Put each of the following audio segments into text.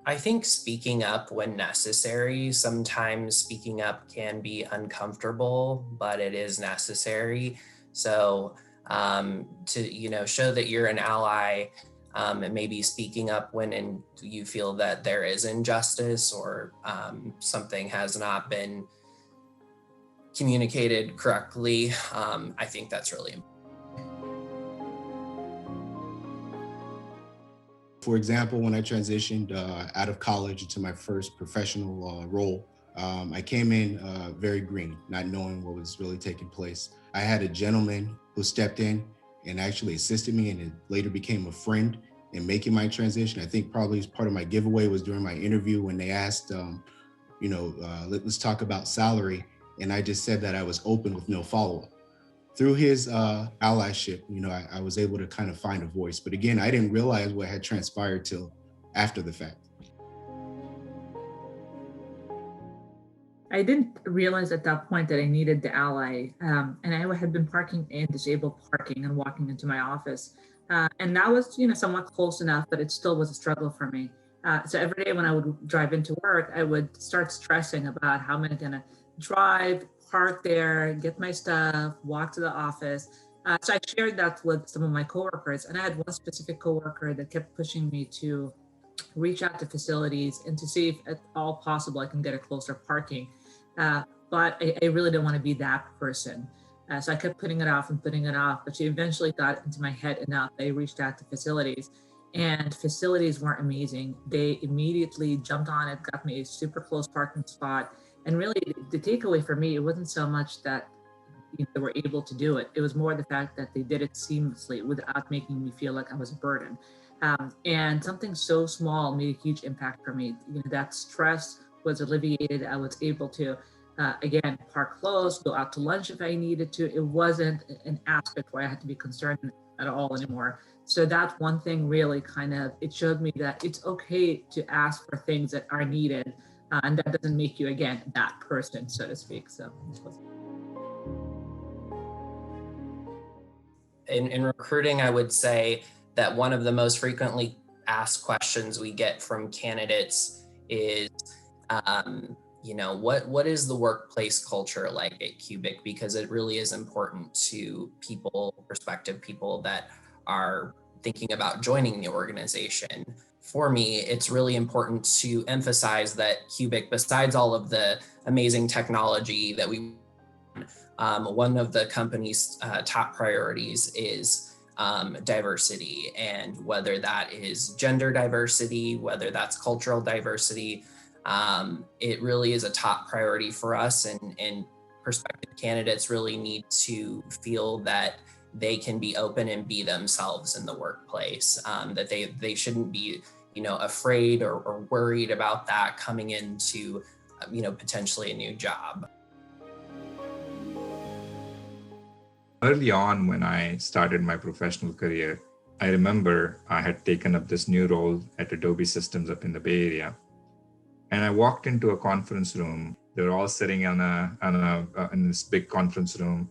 I think speaking up when necessary, sometimes speaking up can be uncomfortable, but it is necessary. So to show that you're an ally, and maybe speaking up when you feel that there is injustice or something has not been communicated correctly. I think that's really important. For example, when I transitioned out of college into my first professional role, I came in very green, not knowing what was really taking place. I had a gentleman who stepped in and actually assisted me, and it later became a friend in making my transition. I think probably as part of my giveaway was during my interview when they asked, let's talk about salary. And I just said that I was open with no follow-up. Through his allyship, I was able to kind of find a voice. But again, I didn't realize what had transpired till after the fact. I didn't realize at that point that I needed the ally. And I had been parking in disabled parking and walking into my office. And that was, somewhat close enough, but it still was a struggle for me. So every day when I would drive into work, I would start stressing about how am I going to drive, park there, get my stuff, walk to the office. So I shared that with some of my coworkers, and I had one specific coworker that kept pushing me to reach out to facilities and to see if at all possible I can get a closer parking. But I really didn't want to be that person. So I kept putting it off and putting it off, but she eventually got into my head enough. I reached out to facilities, and facilities were amazing. They immediately jumped on it, got me a super close parking spot. And really the takeaway for me, it wasn't so much that they were able to do it. It was more the fact that they did it seamlessly without making me feel like I was a burden. And something so small made a huge impact for me. That stress was alleviated. I was able to, again, park close, go out to lunch if I needed to. It wasn't an aspect where I had to be concerned at all anymore. So that one thing really it showed me that it's okay to ask for things that are needed. And that doesn't make you, again, that person, so to speak. So. In recruiting, I would say that one of the most frequently asked questions we get from candidates is, what is the workplace culture like at Cubic? Because it really is important to prospective people that are thinking about joining the organization. For me, it's really important to emphasize that Cubic, besides all of the amazing technology that one of the company's top priorities is diversity, and whether that is gender diversity, whether that's cultural diversity, it really is a top priority for us, and prospective candidates really need to feel that they can be open and be themselves in the workplace, that they shouldn't be afraid or worried about that coming into potentially a new job. Early on, when I started my professional career, I remember I had taken up this new role at Adobe Systems up in the Bay Area. And I walked into a conference room. They were all sitting in this big conference room,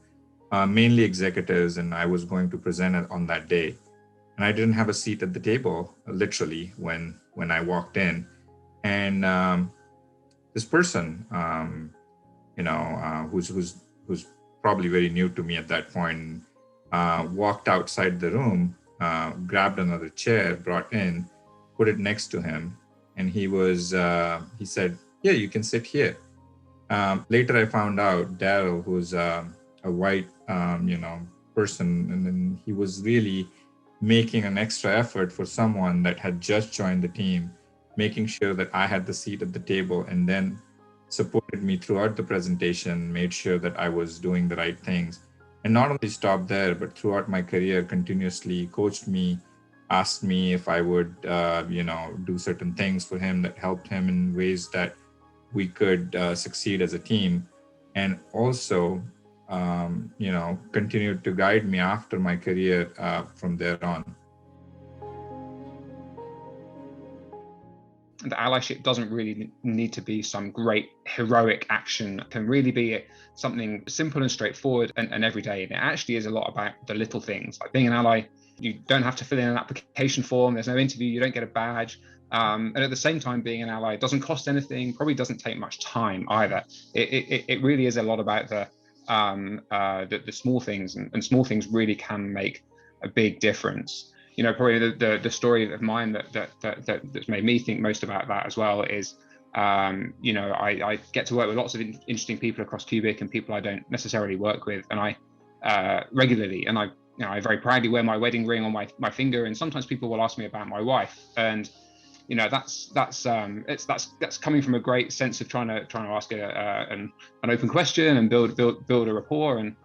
mainly executives, and I was going to present on that day. And I didn't have a seat at the table, literally, when I walked in. And this person, who's probably very new to me at that point, walked outside the room, grabbed another chair, brought in, put it next to him. And he said, "Yeah, you can sit here." Later, I found out Daryl, who's a white, person, and then he was really making an extra effort for someone that had just joined the team, making sure that I had the seat at the table, and then supported me throughout the presentation, made sure that I was doing the right things. And not only stopped there, but throughout my career, continuously coached me, asked me if I would, do certain things for him that helped him in ways that we could succeed as a team. And also, continued to guide me after my career from there on. The allyship doesn't really need to be some great heroic action. It can really be something simple and straightforward and everyday. And it actually is a lot about the little things. Like being an ally, you don't have to fill in an application form. There's no interview. You don't get a badge. And at the same time, being an ally doesn't cost anything, probably doesn't take much time either. It really is a lot about the small things, and small things really can make a big difference. You know, probably the story of mine that's made me think most about that as well is, you know, I get to work with lots of interesting people across Cubic and people I don't necessarily work with, and I regularly, and I very proudly wear my wedding ring on my finger, and sometimes people will ask me about my wife, and you know, that's coming from a great sense of trying to ask an open question and build a rapport, and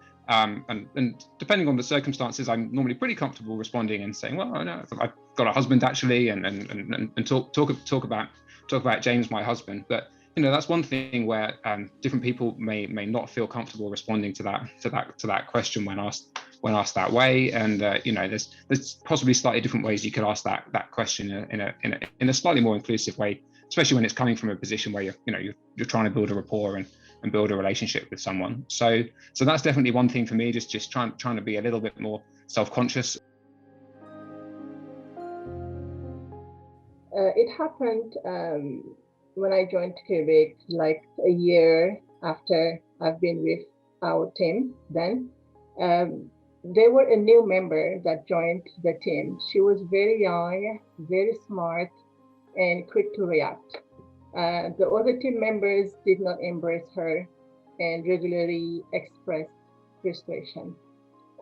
depending on the circumstances, I'm normally pretty comfortable responding and saying, well, no, I've got a husband actually, and talk about James, my husband. But you know, that's one thing where different people may not feel comfortable responding to that question when asked that way. And you know, there's possibly slightly different ways you could ask that question in a slightly more inclusive way, especially when it's coming from a position where you're trying to build a rapport and build a relationship with someone. So that's definitely one thing for me, just trying to be a little bit more self-conscious. It happened when I joined Quebec, like a year after I've been with our team. Then there were a new member that joined the team. She was very young, very smart, and quick to react. The other team members did not embrace her and regularly expressed frustration.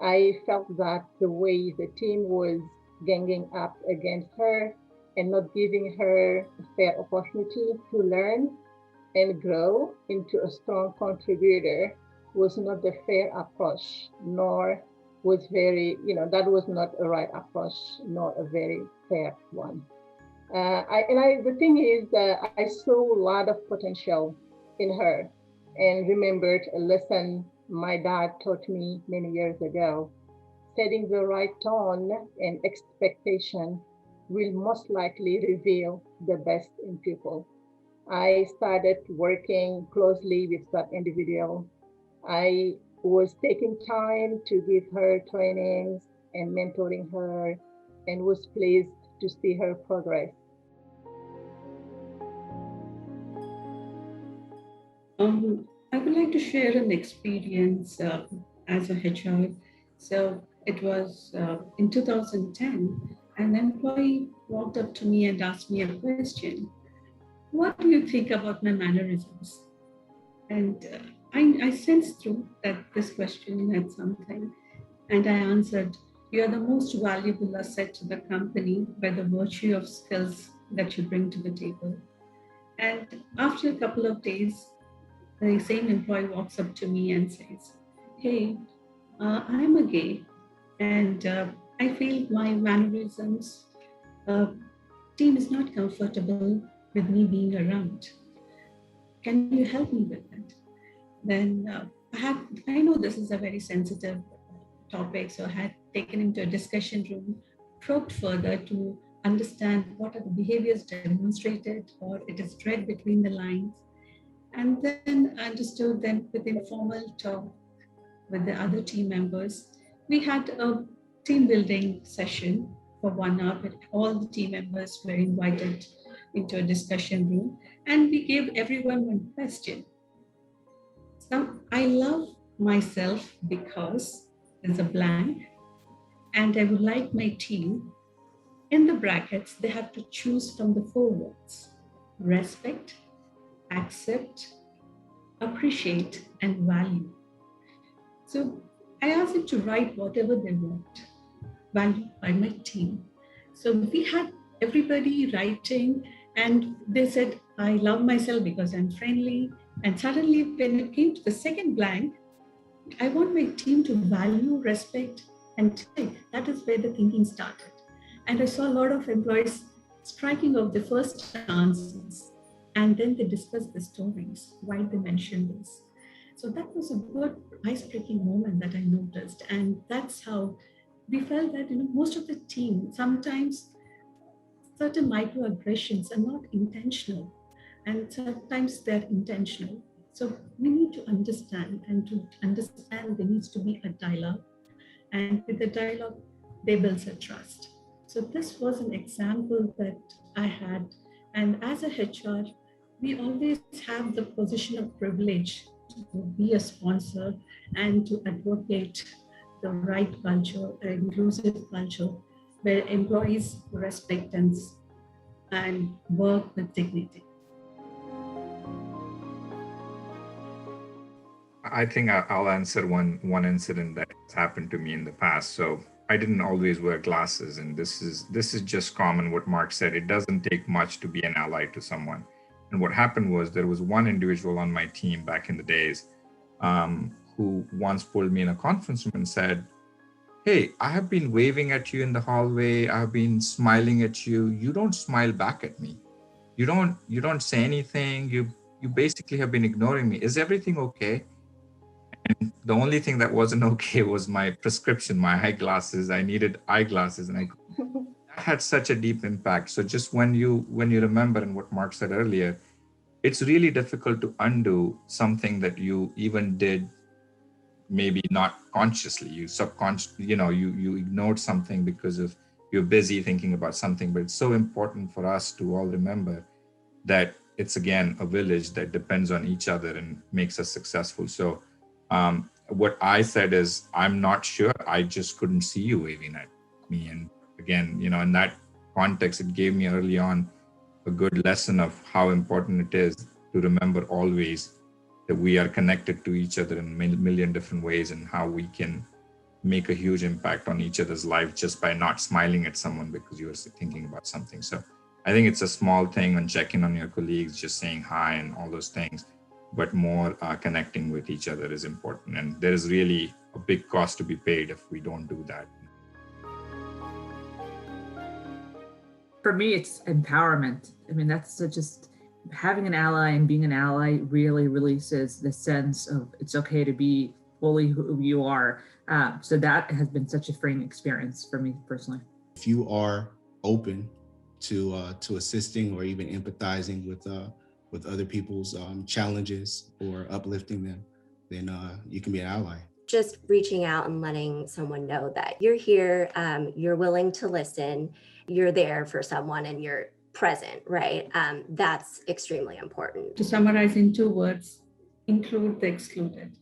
I felt that the way the team was ganging up against her and not giving her a fair opportunity to learn and grow into a strong contributor was not the fair approach, nor was that was not a right approach, nor a very fair one. The thing is that I saw a lot of potential in her and remembered a lesson my dad taught me many years ago. Setting the right tone and expectation will most likely reveal the best in people. I started working closely with that individual. I was taking time to give her trainings and mentoring her, and was pleased to see her progress. I would like to share an experience as a HR. So it was in 2010, an employee walked up to me and asked me a question. What do you think about my mannerisms? And I sensed through that this question had something. And I answered, you are the most valuable asset to the company by the virtue of skills that you bring to the table. And after a couple of days, the same employee walks up to me and says, hey, I'm a gay, and I feel my mannerisms, team is not comfortable with me being around. Can you help me with that? Then I know this is a very sensitive topic, so I had taken him to a discussion room, probed further to understand what are the behaviors demonstrated, or it is read between the lines, and then understood. Then with informal talk with the other team members, we had a team building session for 1 hour, but all the team members were invited into a discussion room, and we gave everyone one question. So I love myself because there's a blank, and I would like my team, in the brackets, they have to choose from the 4 words: respect, accept, appreciate, and value. So I asked them to write whatever they want, valued by my team. So we had everybody writing, and they said, I love myself because I'm friendly. And suddenly when it came to the second blank, I want my team to value, respect, and take. That is where the thinking started. And I saw a lot of employees striking out the first answers, and then they discussed the stories while they mentioned this. So that was a good ice-breaking moment that I noticed. And that's how we felt that most of the team, sometimes certain microaggressions are not intentional, and sometimes they're intentional. So we need to understand, and to understand there needs to be a dialogue. And with the dialogue, they build a trust. So this was an example that I had And as a HR, we always have the position of privilege to be a sponsor and to advocate the right culture, an inclusive culture, where employees respect and work with dignity. I think I'll answer one incident that has happened to me in the past. So I didn't always wear glasses, and this is just common. What Mark said, it doesn't take much to be an ally to someone. And what happened was there was one individual on my team back in the days who once pulled me in a conference room and said, "Hey, I have been waving at you in the hallway. I have been smiling at you. You don't smile back at me. You don't say anything. You basically have been ignoring me. Is everything okay?" And the only thing that wasn't okay was my prescription, my eyeglasses. I needed eyeglasses, and that had such a deep impact. So just when you remember, and what Mark said earlier, it's really difficult to undo something that you even did maybe not consciously. You subconsciously, you ignored something because of you're busy thinking about something. But it's so important for us to all remember that it's, again, a village that depends on each other and makes us successful. So what I said is, I'm not sure. I just couldn't see you waving at me. And again, in that context, it gave me early on a good lesson of how important it is to remember always that we are connected to each other in a million different ways, and how we can make a huge impact on each other's life just by not smiling at someone because you were thinking about something. So I think it's a small thing on checking on your colleagues, just saying hi and all those things, but more connecting with each other is important. And there is really a big cost to be paid if we don't do that. For me, it's empowerment. I mean, that's just having an ally and being an ally really releases the sense of it's okay to be fully who you are. So that has been such a freeing experience for me personally. If you are open to assisting or even empathizing with other people's challenges or uplifting them, then you can be an ally. Just reaching out and letting someone know that you're here, you're willing to listen, you're there for someone, and you're present, right? That's extremely important. To summarize in 2 words, include the excluded.